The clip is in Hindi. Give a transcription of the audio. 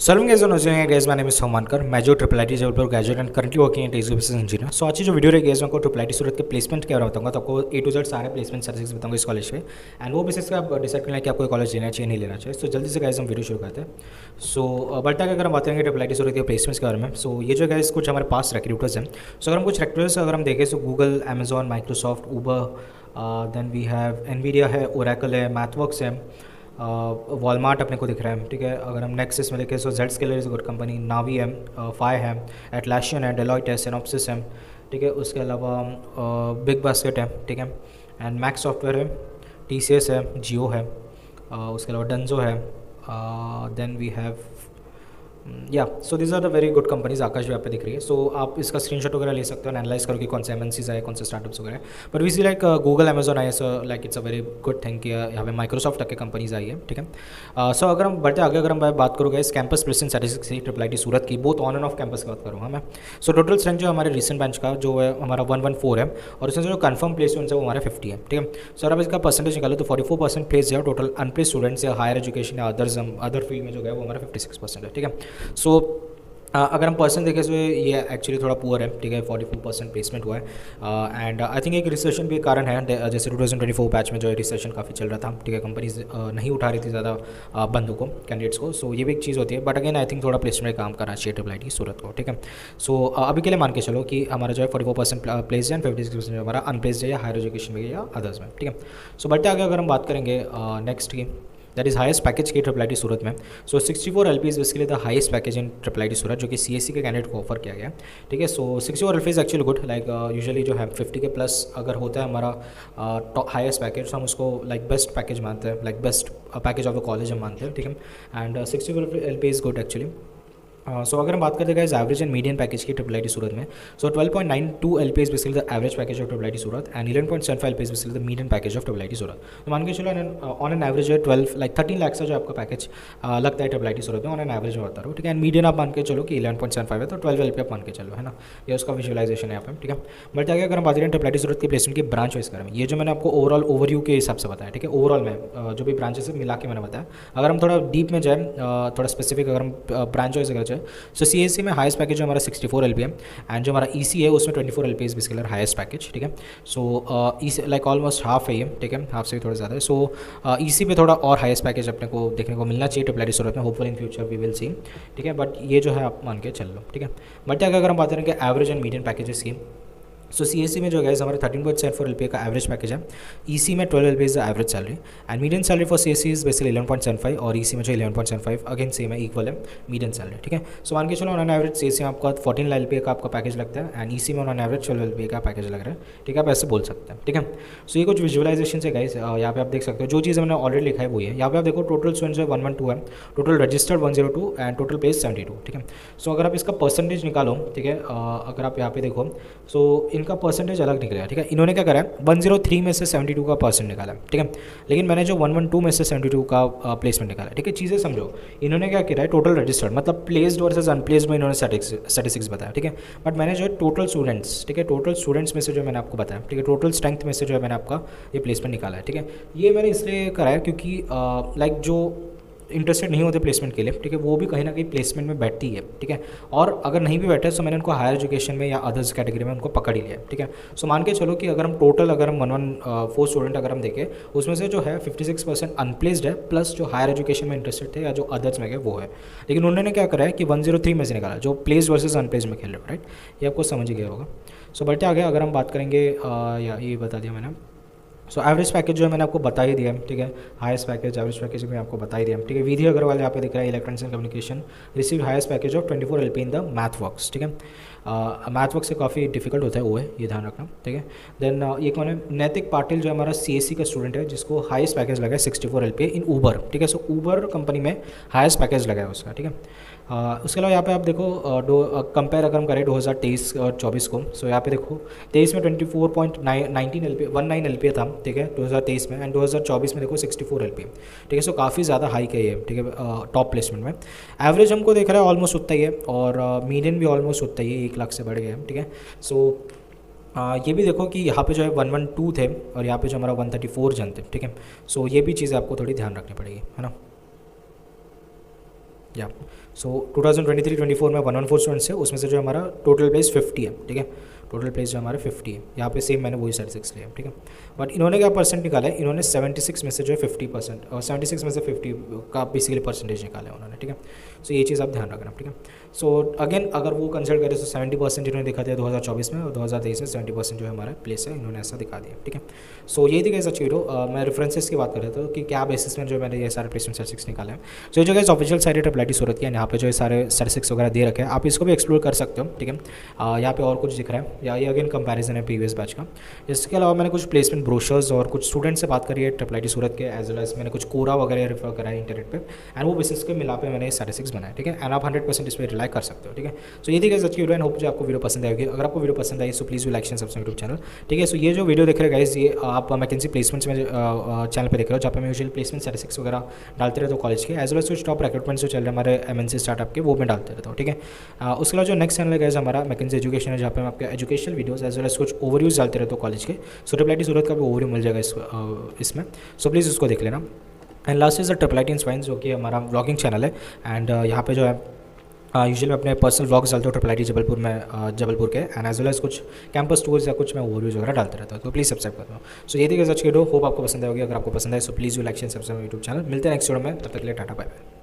Serving guys on Azure guys my name is Somankar. मैं जो triple IT Jabalpur graduate and currently working at as business engineer. So आज की जो वीडियो रही गाइस, मैं आपको ट्रिपल आईटी सूरत के प्लेसमेंट के बारे में बताऊंगा। तो आपको ए टू जेड सारे प्लेसमेंट सर्विसेज बताऊंगा इस कॉलेज पे, एंड वो बेसिस पे आप डिसाइड करना है कि आपको कॉलेज लेना चाहिए नहीं लेना चाहिए। सो जल्दी से गाइस हम वीडियो शुरू करते हैं। सो बट अगर हम बात करेंगे ट्रिपल आईटी सूरत के प्लेसमेंट्स के बारे में, सो ये जो गाइस कुछ हमारे पास रिक्रूटर्स हैं। सो अगर हम कुछ रिक्रूटर्स अगर हम देखें, so Google, Amazon, Microsoft, Uber, then we have Nvidia है, ओरेकल है, मैथवर्क्स है, वॉलमार्ट अपने को दिख रहा है। ठीक है, अगर हम नेक्सस में देखें so Zscaler is good company, Navi है, फाई है, एटलासियन है, डेलॉयट है, सिनॉप्सिस है। ठीक है, उसके अलावा बिग बास्केट है। ठीक है, एंड मैक्स सॉफ्टवेयर है, टीसीएस है, जियो है, उसके अलावा डंजो है, then we have yeah so this are the very good companies. Aakash भी यहाँ पे दिख रही है। सो आप इसका स्क्रीनशॉट वगैरह ले सकते हो, एनालाइज करो कि कौन से एमएनसीज आए, कौन से स्टार्टअप्स वगैरह। But we see like Google, Amazon I, so like it's a very good thing कि यहाँ पे माइक्रोसॉफ्ट तक के कंपनीज आई है। ठीक है, सो अगर हम बढ़ते आगे, अगर हम बात करूँगा इस कैंपस प्लेसमेंट स्टैटिस्टिक्स की ट्रिपल आईटी सूरत की, बहुत ऑन एंड ऑफ कैंपस की बात करूँगा मैं। सो टोटल स्ट्रेंथ जो हमारे रिसेंट बेंच का जो है हमारा 114 है, और उसमें जो कंफर्म प्लेसमेंट्स है वो हमारा 50 है। ठीक है, सो अगर आप इसका परसेंटेज निकालो तो 44% प्लेस है, टोटल अनप्लेस स्टूडेंट्स या हायर एजुकेशन या अदर फील्ड में जो है वो हमारा 56% है। ठीक है, सो अगर हम पर्सन देखें तो ये एक्चुअली थोड़ा पुअर है। ठीक है, 44% प्लेसमेंट हुआ है, एंड आई थिंक एक रिसेशन भी कारण है। जैसे 2024 बैच में जो है रिसेशन काफ़ी चल रहा था। ठीक है, कंपनीज नहीं उठा रही थी ज़्यादा बंदों को, कैंडिडेट्स को। सो ये भी एक चीज़ होती है, बट अगेन आई थिंक थोड़ा प्लेसमेंट काम करना चाहिए ट्रिपल आईटी सूरत को। ठीक है, सो अभी के लिए मान के चलो कि हमारा जो है 44% प्लेस है एंड 56% जो हमारा अनप्लेस्ड है या हायर एजुकेशन में या अदर्स में। ठीक है, सो बढ़ते आगे अगर हम बात करेंगे नेक्स्ट की, दैट इज हाईएस्ट पैकेज की ट्रिपल आईटी सूरत में। So 64 LP is basically the highest package in triple IT Surat, जो कि सीएससी के कैंडिडेट को ऑफर किया गया। ठीक है, सो 64 LP is actually good. Like usually जो है 50 के प्लस अगर होता है हमारा हाईएस्ट पैकेज, तो हम उसको लाइक बेस्ट पैकेज मानते हैं, like best package of the college हम मानते हैं। ठीक है, and 64 LP is good actually. So अगर हम बात करते हैं एवरेज एंड मीडियन पैकेज की ट्रिपल आईटी सूरत में, so 12.92 LP is basically the average package of triple IT Surat, and 11.75 LP is basically the median package of triple IT Surat. तो मान के चलो ऑन एन एवरेज है 12 लाइक 13 लाख का जो आपका पैकेज लगता है ट्रिपल आईटी सूरत में, ऑन एन एवरेज में बता रहा हूँ। ठीक है, एंड मीडियन आप मान के चलो कि 11.75 है, तो 12 LP आप मान के चलो, है ना, ये उसका विजुअलाइजेशन है यहाँ पे। ठीक है, बट आगे अगर हम बात करें ट्रिपल आईटी सूरत की प्लेसमेंट की ब्रांच वाइज करें, ये जो मैंने आपको ओवरऑल ओवरव्यू के हिसाब से बताया। ठीक है, ओवरऑल में जो भी ब्रांचेस मिला के मैंने बताया, अगर हम थोड़ा डीप में जाए, थोड़ा स्पेसिफिक अगर हम ब्रांच वाइज अगर जाए, सो सीएससी में हाईएस्ट पैकेज जो हमारा 64 LP है, एंड जो हमारा ईसी है उसमें 24 LP is basically highest package. ठीक है, सो ईसी लाइक ऑलमोस्ट हाफ है ये। ठीक है, हाफ से भी थोड़ा ज़्यादा है। सो ईसी पे थोड़ा और हाईएस्ट पैकेज अपने को देखने को मिलना चाहिए ट्रिपल आईटी सूरत में, hopeful in future we will see. ठीक है, बट ये जो है आप मान के चल लो। ठीक है, बट अगर हम बात करेंगे एवरेज एंड मीडियन पैकेजेस की, सो सीएससी में जो है हमारा 13.74 LP का एवरेज पैकेज है, ईसी में 12 LP is the average salary, and median salary for CSC is basically 11.75, और ईसी में जो 11.75 अगेन सेम है, इक्वल है मीडियन सैलरी। ठीक है, सो मान के चलो ऑन एवरेज सीएससी में आपका 14 LP का आपका पैकेज लगता है, एंड ईसी में ऑन एवरेज 12 LP का पैकेज लग रहा है। ठीक है, आप ऐसे बोल सकते हैं। ठीक है, सो ये कुछ विजुअलाइजेशन है गाइस, यहाँ पे आप देख सकते हो जो चीज़ मैंने ऑलरेडी लिखा है वो है। यहाँ पे आप देखो टोटल स्टूडेंट्स है 112 है, total registered 102 and total place 72। ठीक है, सो अगर आप इसका परसेंटेज निकालो, ठीक है, अगर आप यहाँ पे देखो, सो इनका परसेंटेज अलग निकलेगा। ठीक है, इन्होंने क्या करा है 103 में से 72 का परसेंट निकाला है। ठीक है, लेकिन मैंने जो 112 में से 72 का प्लेसमेंट निकाला है। ठीक है, चीज़ें समझो, इन्होंने क्या किया है टोटल रजिस्टर्ड मतलब प्लेस्ड वर्सेस अनप्लेस्ड में इन्होंने स्टैटिस्टिक्स बताया। ठीक है, बट मैंने जो है टोटल स्टूडेंट्स, ठीक है, टोटल स्टूडेंट्स में से जो मैंने आपको बताया, ठीक है, टोटल स्ट्रेंथ में से जो है मैंने आपका ये प्लेसमेंट निकाला है। ठीक है, ये मैंने इसलिए करा है क्योंकि लाइक जो इंटरेस्टेड नहीं होते प्लेसमेंट के लिए, ठीक है, वो भी कहीं ना कहीं प्लेसमेंट में बैठती है। ठीक है, और अगर नहीं भी बैठे तो मैंने उनको हायर एजुकेशन में या अदर्स कैटेगरी में उनको पकड़ ही लिया। ठीक है, सो मान के चलो कि अगर हम टोटल अगर हम 114 स्टूडेंट अगर हम देखें, उसमें से जो है 56% अनप्लेस्ड है, प्लस जो हायर एजुकेशन में इंटरेस्टेड थे या जो अदर्स में गए वो है। लेकिन उन्होंने क्या करा है कि 103 में से निकाला जो प्लेस्ड वर्सेज अनप्लेस्ड में खेल रहे हो। राइट, ये आपको समझ ही गया होगा। सो बढ़ते आगे अगर हम बात करेंगे, या ये बता दिया मैंने। सो एवरेज पैकेज जो है मैंने आपको बता ही दिया है। ठीक है, हाईएस्ट पैकेज एवरेज पैकेज भी आपको बता ही दिया। ठीक है, विधि अग्रवाल यहाँ पे दिख रहा है, electronics and communication, receive highest package of 24 LP in the MathWorks. ठीक है, मैथवर्क्स से काफ़ी डिफिकल्ट होता है वो है, ये ध्यान रखना। ठीक है, देन ये कौन है, नैतिक पाटिल जो हमारा सीएससी का स्टूडेंट है, जिसको हाईएस्ट पैकेज लगा है 64 LP इन ऊबर। ठीक है, सो ऊबर कंपनी में हाईएस्ट पैकेज लगा है उसका। ठीक है, उसके अलावा यहाँ पे आप देखो कंपेयर अगर हम करें 2023 और 24 को, सो यहाँ पे देखो 23 में 19 LP था। ठीक है, 2023 में, एंड 2024 में देखो 64 LP। ठीक है, सो काफ़ी ज़्यादा हाई का ये। ठीक है, टॉप प्लेसमेंट में एवरेज हमको देख रहा है ऑलमोस्ट उतना ही है, और मीडियन भी ऑलमोस्ट उतना ही है, 1 लाख से बढ़ गया है। ठीक है, सो ये भी देखो कि यहाँ पे जो है 112 थे, और यहाँ पे जो हमारा 134 जन थे। ठीक है, सो ये भी चीज़ें आपको थोड़ी ध्यान रखनी पड़ेगी, है ना। या सो 2023-24 में 114 स्टूडेंट्स है, उसमें से जो हमारा टोटल प्लेस 50 है, ठीक है, टोटल प्लेस जो हमारे 50 है। यहाँ पे सेम मैंने वही 36 लिया, ठीक है। बट इन्होंने क्या परसेंट निकाला है, इन्होंने 76 में से जो है 50% और 76 में से 50 का बेसिकली परसेंटेज निकाला है उन्होंने, ठीक है। सो ये चीज़ आप ध्यान रखना, ठीक है। सो अगेन अगर वो कंसिडर करें तो 70% इन्होंने दिखा दिया 2024 में, और 2023 में 70% जो है हमारा प्लेस है इन्होंने ऐसा दिखा दिया, ठीक है। सो ये थी कैसा चीज़ हो, मैं रेफरेंसेस की बात कर रहा था कि क्या बेसिस में जो मैंने ये सारे प्लेसमेंट स्टैटिस्टिक्स निकाले हैं। सो ये जो है ऑफिशियल साइट ट्रिपल आईटी सूरत की है, यहाँ पे जो है सारे स्टैटिस्टिक्स वगैरह दे रखे हैं, आप इसको भी एक्सप्लोर कर सकते हो, ठीक है। यहाँ पे और कुछ दिख रहा है, या ये अगेन कंपैरिजन है प्रीवियस बैच का। इसके अलावा मैंने कुछ प्लेसमेंट ब्रोशर्स और कुछ स्टूडेंट से बात करी है ट्रिपल आईटी सूरत के, एज वेल एज मैंने कुछ कोरा वगैरह रेफर करा है इंटरनेट पे, एंड वो बेसिस के मिला पे मैंने स्टैटिस्टिक्स बनाए, ठीक है। एंड आप 100% इस पर रिलाई कर सकते हो, ठीक है। सो ये थी गाइस आज की वीडियो, एंड होप जो आपको वीडियो पसंद आएगी। अगर आपको वीडियो पसंद आई so please you like and subscribe YouTube channel, ठीक है। सो ये जो वीडियो देख रहे गाइस, ये आप मैकेंसी प्लेसमेंट्स में चैनल पे देख रहे हो, जहाँ पे मैं यूजुअली प्लेसमेंट स्टैटिस्टिक्स वगैरह डालते रहता हूँ कॉलेज के, एज वेल एज कुछ टॉप रिक्रूटमेंट्स जो चल रहे हैं हमारे एमएनसी स्टार्टअप के, वो मैं डालते रहता हूँ, ठीक है। उसके अलावा जो नेक्स्ट चैनल है गाइस हमारा मैकेंसी एजुकेशन है, जहाँ पे मैं आपके educational videos as well as कुछ ओवरव्यूज डालते रहता हूँ कॉलेज के। सो ट्रिपल आईटी सूरत का भी ओवरव्यू मिल जाएगा इसमें, सो प्लीज़ उसको देख लेना। And last is the triple IT inspires, जो कि हमारा व्लॉगिंग चैनल है, एंड यहाँ पे जो है यूजुअली मैं अपने पर्सनल व्लॉग्स डालता हूँ ट्रिपल आईटी जबलपुर में, जबलपुर के, एंड एज वेल एज कुछ कैंपस टूर्स या कुछ मैं ओवरव्यूज वगैरह डालते रहता हूँ, तो प्लीज़ सब्सक्राइब कर दो। सो ये थी गाइस आज की वीडियो, होप आपको पसंद आएगी। अगर आपको पसंद आए सो please you like and subscribe YouTube channel. मिलते हैं नेक्स्ट वीडियो में, तब तक के लिए टाटा बाय बाय।